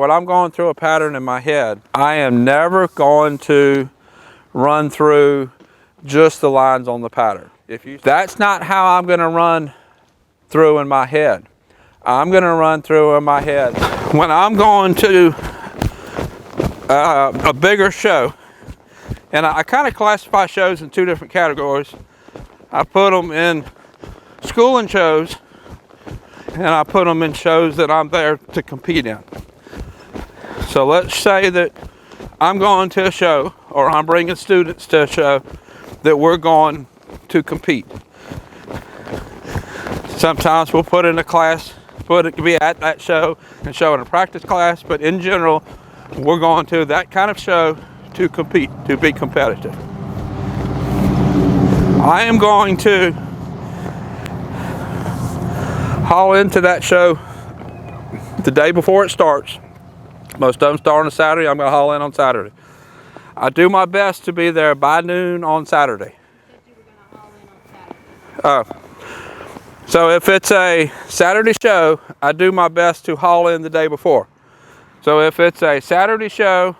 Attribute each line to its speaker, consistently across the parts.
Speaker 1: when I'm going through a pattern in my head, I am never going to run through just the lines on the pattern. That's not how I'm going to run through in my head. I'm going to run through in my head. When I'm going to a bigger show, and I kind of classify shows in two different categories. I put them in schooling shows, and I put them in shows that I'm there to compete in. So let's say that I'm going to a show, or I'm bringing students to a show that we're going to compete. Sometimes we'll put in a class, be at that show and show in a practice class, but in general, we're going to that kind of show to compete, to be competitive. I am going to haul into that show the day before it starts. Most of them start on a Saturday. I'm going to haul in on Saturday. I do my best to be there by noon on Saturday. So if it's a Saturday show, I do my best to haul in the day before. So if it's a Saturday show,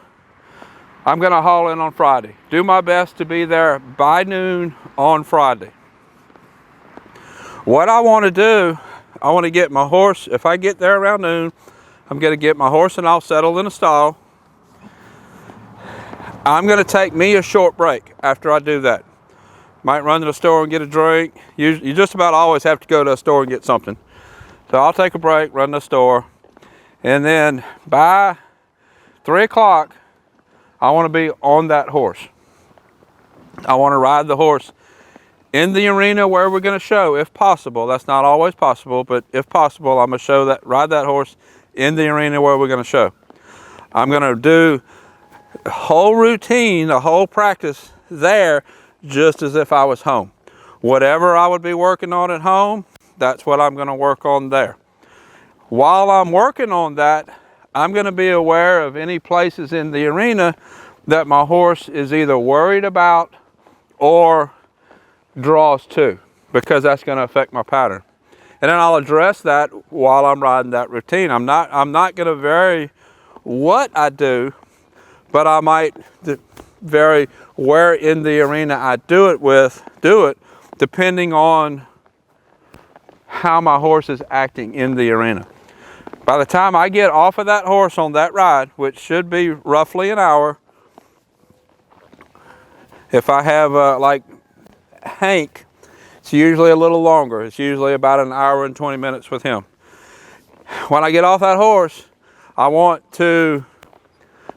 Speaker 1: I'm going to haul in on Friday. Do my best to be there by noon on Friday. What I want to do, I want to get my horse, if I get there around noon, I'm going to get my horse and all settled in a stall. I'm going to take me a short break after I do that. Might run to the store and get a drink. You just about always have to go to a store and get something. So I'll take a break, run to the store, and then by 3 o'clock, I want to be on that horse. I want to ride the horse in the arena where we're going to show, if possible. That's not always possible, but if possible, I'm going to ride that horse in the arena where we're going to show. I'm going to do the whole routine, the whole practice there, just as if I was home. Whatever I would be working on at home, that's what I'm going to work on there. While I'm working on that, I'm going to be aware of any places in the arena that my horse is either worried about or draws to, because that's going to affect my pattern. And then I'll address that while I'm riding that routine. I'm not going to vary what I do, but I might vary where in the arena I do it depending on how my horse is acting in the arena. By the time I get off of that horse on that ride, which should be roughly an hour, if I have like Hank, it's usually a little longer. It's usually about an hour and 20 minutes with him. When I get off that horse, I want to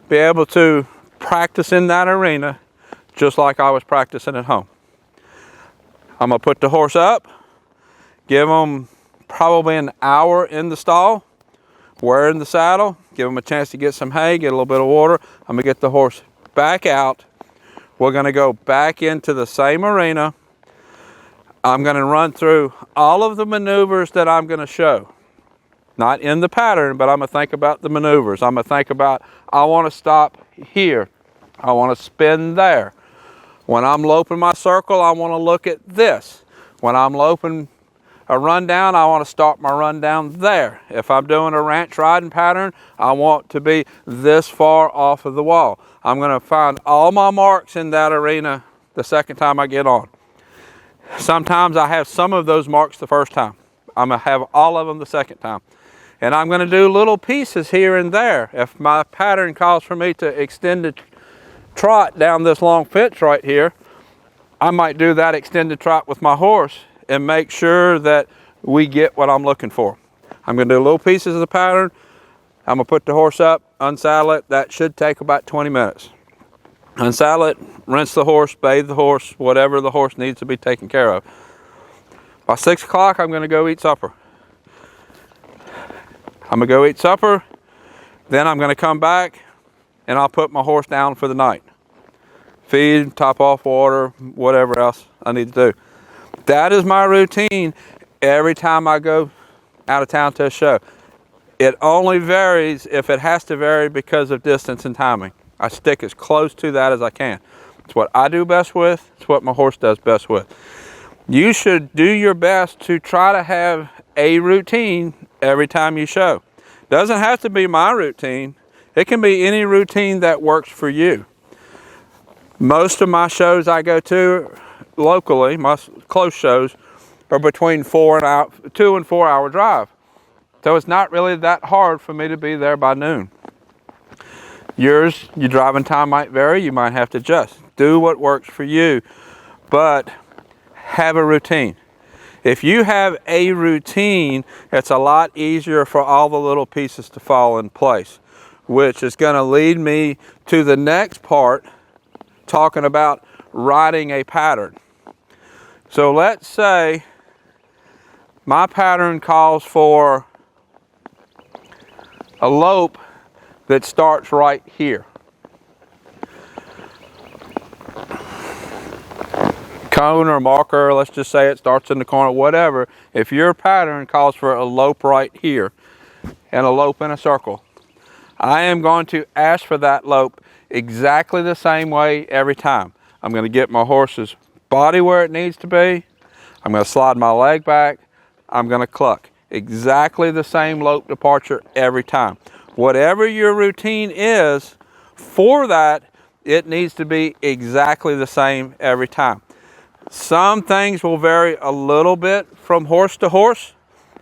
Speaker 1: be able to practice in that arena just like I was practicing at home. I'm going to put the horse up, give him probably an hour in the stall, wearing the saddle, give him a chance to get some hay, get a little bit of water. I'm going to get the horse back out. We're going to go back into the same arena. I'm going to run through all of the maneuvers that I'm going to show. Not in the pattern, but I'm going to think about the maneuvers. I'm going to think about, I want to stop here. I want to spin there. When I'm loping my circle, I want to look at this. When I'm loping a rundown, I want to start my rundown there. If I'm doing a ranch riding pattern, I want to be this far off of the wall. I'm going to find all my marks in that arena the second time I get on. Sometimes I have some of those marks the first time. I'm going to have all of them the second time. And I'm going to do little pieces here and there. If my pattern calls for me to extend the trot down this long fence right here, I might do that extended trot with my horse and make sure that we get what I'm looking for. I'm going to do little pieces of the pattern. I'm going to put the horse up, unsaddle it. That should take about 20 minutes. Unsaddle it, rinse the horse, bathe the horse, whatever the horse needs to be taken care of. By 6 o'clock, I'm going to go eat supper. I'm going to go eat supper. Then I'm going to come back and I'll put my horse down for the night. Feed, top off water, whatever else I need to do. That is my routine every time I go out of town to a show. It only varies if it has to vary because of distance and timing. I stick as close to that as I can. It's what I do best with. It's what my horse does best with. You should do your best to try to have a routine every time you show. Doesn't have to be my routine. It can be any routine that works for you. Most of my shows I go to locally, my close shows, are between 2 and 4 hour drive. So it's not really that hard for me to be there by noon. Yours, your driving time might vary. You might have to adjust. Do what works for you, but have a routine. If you have a routine, it's a lot easier for all the little pieces to fall in place, which is going to lead me to the next part, talking about writing a pattern. So let's say my pattern calls for a lope that starts right here. Cone or marker, let's just say it starts in the corner, whatever. If your pattern calls for a lope right here and a lope in a circle, I am going to ask for that lope exactly the same way every time. I'm going to get my horse's body where it needs to be. I'm going to slide my leg back. I'm going to cluck. Exactly the same lope departure every time. Whatever your routine is for that, it needs to be exactly the same every time. Some things will vary a little bit from horse to horse.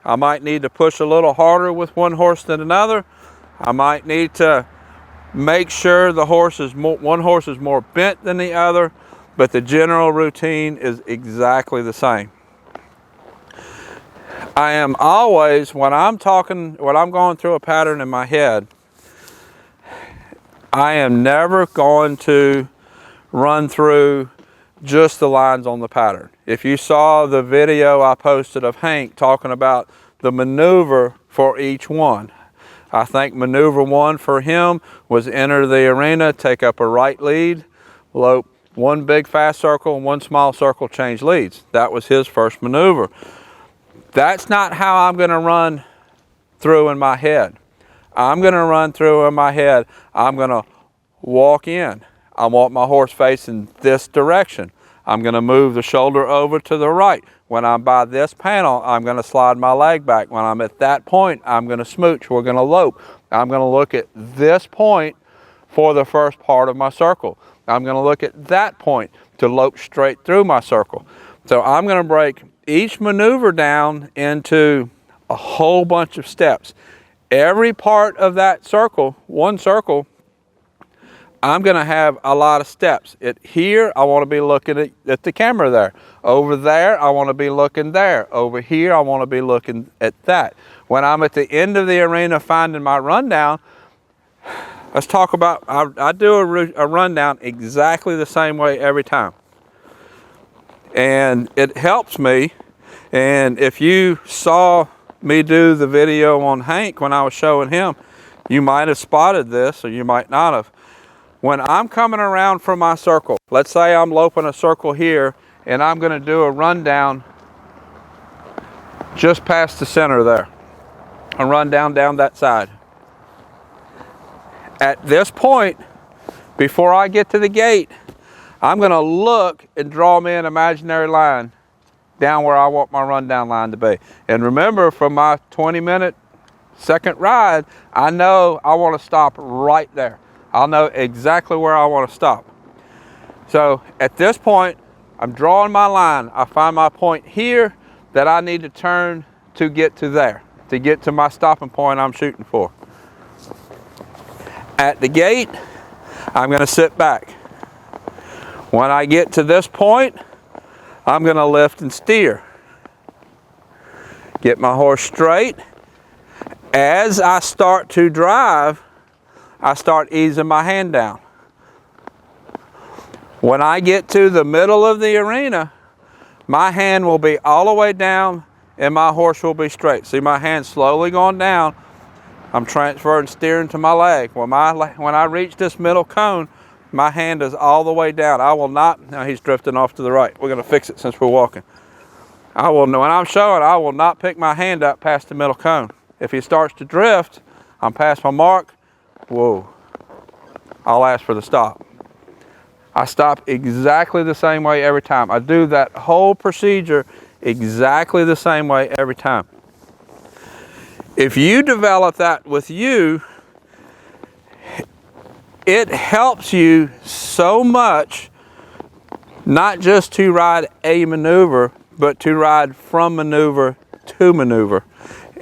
Speaker 1: I might need to push a little harder with one horse than another. I might need to make sure the one horse is more bent than the other, but the general routine is exactly the same. I am always, when I'm going through a pattern in my head, I am never going to run through just the lines on the pattern. If you saw the video I posted of Hank talking about the maneuver for each one, I think maneuver 1 for him was enter the arena, take up a right lead, lope, 1 big fast circle and 1 small circle, change leads. That was his first maneuver. That's not how I'm going to run through in my head. I'm going to run through in my head. I'm going to walk in. I want my horse facing this direction. I'm going to move the shoulder over to the right. When I'm by this panel, I'm going to slide my leg back. When I'm at that point, I'm going to smooch. We're going to lope. I'm going to look at this point for the first part of my circle. I'm going to look at that point to lope straight through my circle. So I'm going to break each maneuver down into a whole bunch of steps. Every part of that circle, one circle, I'm going to have a lot of steps. Here, I want to be looking at the camera there. Over there, I want to be looking there. Over here, I want to be looking at that. When I'm at the end of the arena finding my rundown, let's talk about, I do a rundown exactly the same way every time. And it helps me. And if you saw me do the video on Hank when I was showing him, you might have spotted this or you might not have. When I'm coming around from my circle, let's say I'm loping a circle here and I'm going to do a rundown just past the center there. A rundown down that side. At this point, before I get to the gate, I'm going to look and draw me an imaginary line down where I want my rundown line to be. And remember, from my 20-minute second ride, I know I want to stop right there. I'll know exactly where I want to stop. So at this point, I'm drawing my line. I find my point here that I need to turn to get to there, to get to my stopping point I'm shooting for. At the gate, I'm going to sit back. When I get to this point, I'm going to lift and steer. Get my horse straight. As I start to drive, I start easing my hand down. When I get to the middle of the arena, my hand will be all the way down and my horse will be straight. See my hand slowly going down. I'm transferring steering to my leg. When I reach this middle cone, my hand is all the way down. I will not, now he's drifting off to the right. We're going to fix it since we're walking. When I'm showing, I will not pick my hand up past the middle cone. If he starts to drift, I'm past my mark. Whoa, I'll ask for the stop. I stop exactly the same way every time. I do that whole procedure exactly the same way every time. If you develop that with you, it helps you so much, not just to ride a maneuver, but to ride from maneuver to maneuver.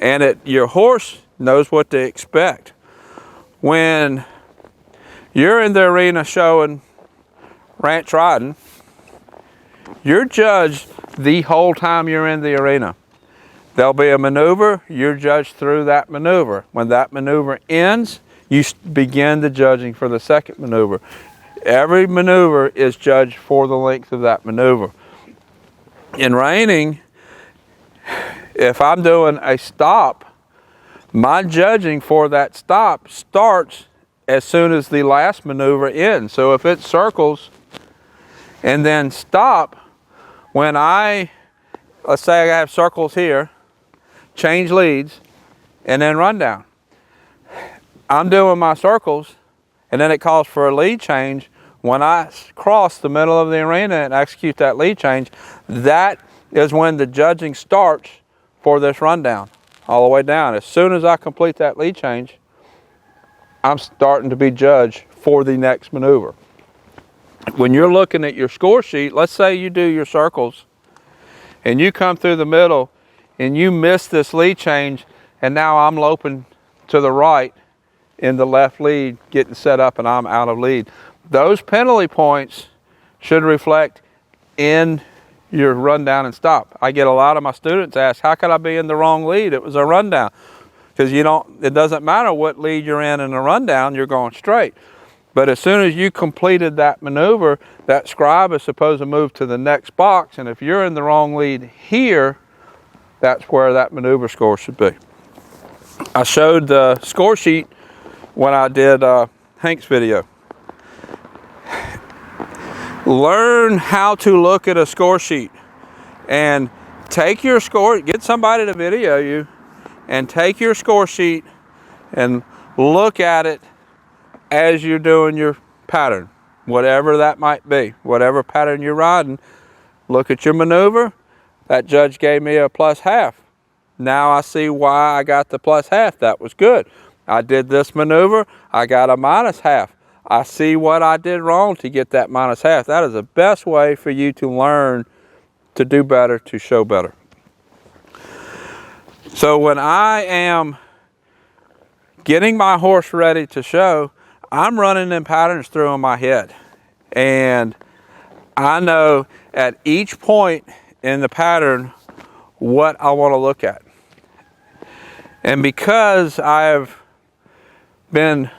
Speaker 1: And your horse knows what to expect. When you're in the arena showing ranch riding, you're judged the whole time you're in the arena. There'll be a maneuver, you're judged through that maneuver. When that maneuver ends, you begin the judging for the second maneuver. Every maneuver is judged for the length of that maneuver. In reining, if I'm doing a stop, my judging for that stop starts as soon as the last maneuver ends. So if it circles and then stop, when let's say I have circles here, change leads, and then run down. I'm doing my circles, and then it calls for a lead change. When I cross the middle of the arena and execute that lead change, that is when the judging starts for this rundown, all the way down. As soon as I complete that lead change, I'm starting to be judged for the next maneuver. When you're looking at your score sheet, let's say you do your circles, and you come through the middle, and you miss this lead change, and now I'm loping to the right in the left lead, getting set up, and I'm out of lead. Those penalty points should reflect in your rundown and stop. I get a lot of my students ask, how could I be in the wrong lead? It was a rundown. Because it doesn't matter what lead you're in a rundown, you're going straight. But as soon as you completed that maneuver, that scribe is supposed to move to the next box, and if you're in the wrong lead here, that's where that maneuver score should be. I showed the score sheet when I did Hank's video. Learn how to look at a score sheet and take your score, get somebody to video you, and take your score sheet and look at it as you're doing your pattern, whatever that might be, whatever pattern you're riding. Look at your maneuver. That judge gave me a +1/2. Now I see why I got the +1/2. That was good. I did this maneuver, I got a -1/2. I see what I did wrong to get that -1/2. That is the best way for you to learn to do better, to show better. So when I am getting my horse ready to show, I'm running them patterns through in my head. And I know at each point in the pattern what I want to look at. And because I've been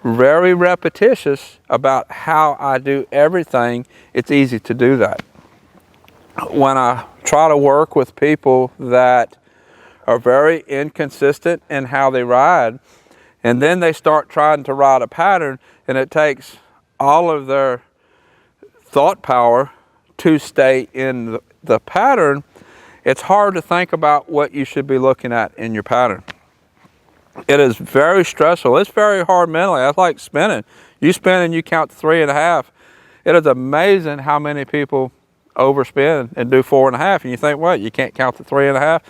Speaker 1: very repetitious about how I do everything, it's easy to do that. When I try to work with people that are very inconsistent in how they ride, and then they start trying to ride a pattern, and it takes all of their thought power to stay in the pattern, it's hard to think about what you should be looking at in your pattern. It is very stressful. It's very hard mentally. That's like spinning. You spin and you count to 3.5. It is amazing how many people overspin and do 4.5, and you think, what, you can't count to 3.5?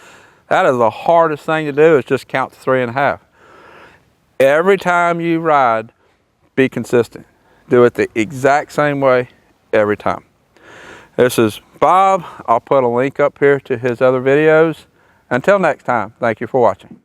Speaker 1: That is the hardest thing to do, is just count to 3.5. Every time you ride, be consistent. Do it the exact same way every time. This is Bob. I'll put a link up here to his other videos. Until next time, thank you for watching.